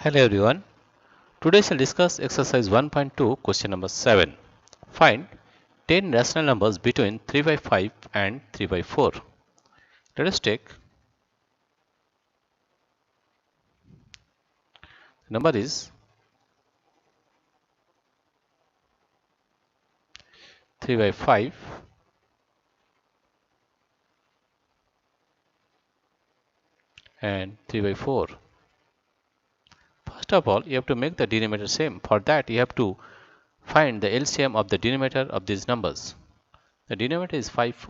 Hello everyone. Today we'll discuss exercise 1.2 question number 7. Find 10 rational numbers between 3 by 5 and 3 by 4. Let us take the number is 3 by 5 and 3 by 4. First of all, you have to make the denominator same. For that, you have to find the LCM of the denominator of these numbers. The denominator is 5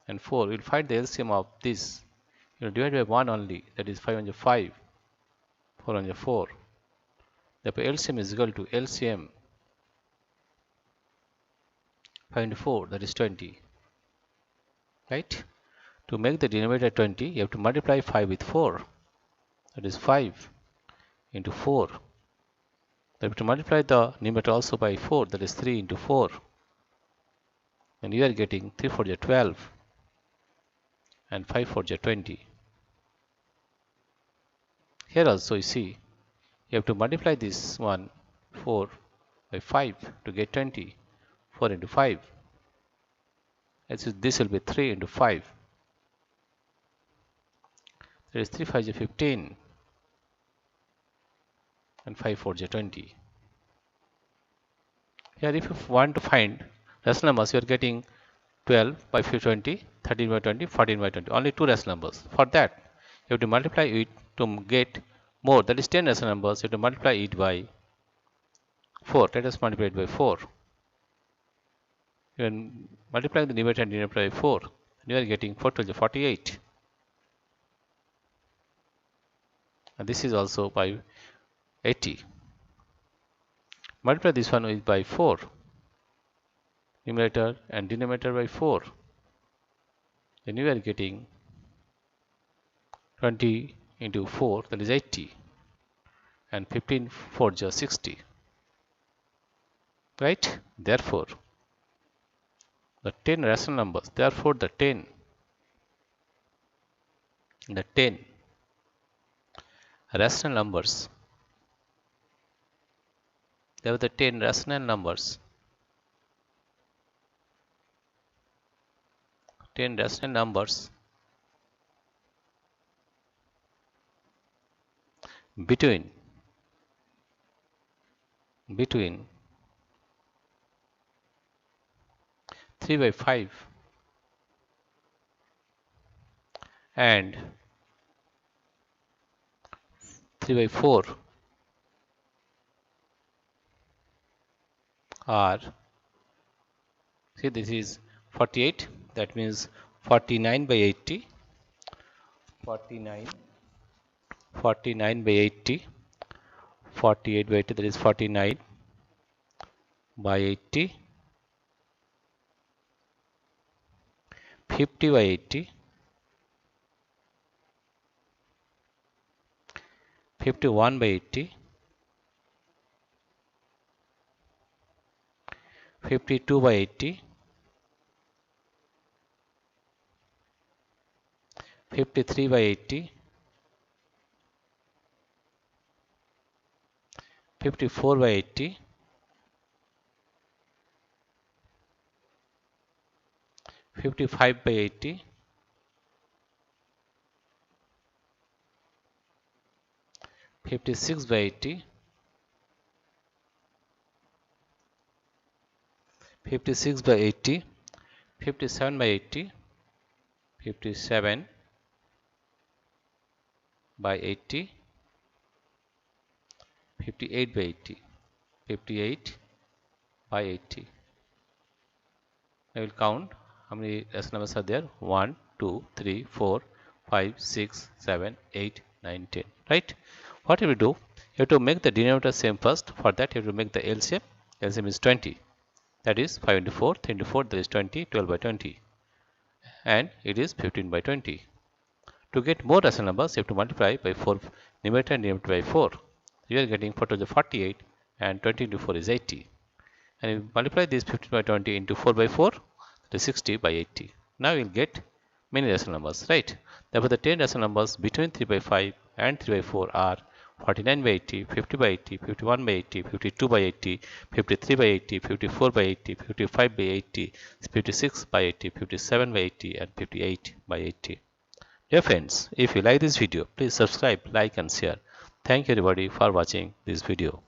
and 4. We'll find the LCM of this. You will divide by 1 only, that is 5 on the 5, 4 on the 4. Therefore, LCM is equal to LCM 5 into 4, that is 20. Right? To make the denominator 20, you have to multiply 5 with 4. That is 5 into 4. You have to multiply the numerator also by 4, that is 3 into 4. And you are getting 3 4 is 12 and 5 4 is 20. Here also you see, you have to multiply this one 4 by 5 to get 20. 4 into 5. This will be 3 into 5. That is 3 5 is 15 and 5 4 is 20. Here if you want to find rational numbers, you are getting 12 by 20, 13 by 20, 14 by 20. Only two rational numbers. For that, you have to multiply it to get more. That is 10 rational numbers. You have to multiply it by 4. Let us multiply it by 4. You are multiplying the numerator and denominator by 4. You are getting 4 to the 48. And this is also by 80. Multiply this one with by 4. Numerator and denominator by 4. Then you are getting 20 into 4, that is 80. And 15 4 is 60. Right? Therefore, the 10 rational numbers, therefore the 10 rational numbers, there are the 10 rational numbers, 10 rational numbers between 3 by 5 and 3 by 4 are, see, this is 48, that means 49 by 80, 49 by 80, 48 by 80, that is 49 by 80, 50 by 80, 51 by 80, 52 by 80, 53 by 80, 54 by 80, 55 by 80, 56 by 80, 56 by 80, 57 by 80, 57 by 80, 58 by 80, 58 by 80. I will count how many rational numbers are there. 1, 2, 3, 4, 5, 6, 7, 8, 9, 10. Right? What you will do? You have to make the denominator same first. For that, you have to make the LCM. LCM is 20. That is 5 into 4, 3 into 4, that is 20, 12 by 20. And it is 15 by 20. To get more rational numbers, you have to multiply by 4, numerator and denominator by 4. You are getting 4 to the 48 and 20 into 4 is 80. And if you multiply this 15 by 20 into 4 by 4, that is 60 by 80. Now you will get many rational numbers, right? Therefore, the 10 rational numbers between 3 by 5 and 3 by 4 are 49 by 80, 50 by 80, 51 by 80, 52 by 80, 53 by 80, 54 by 80, 55 by 80, 56 by 80, 57 by 80, and 58 by 80. Dear friends, if you like this video, please subscribe, like, and share. Thank you everybody for watching this video.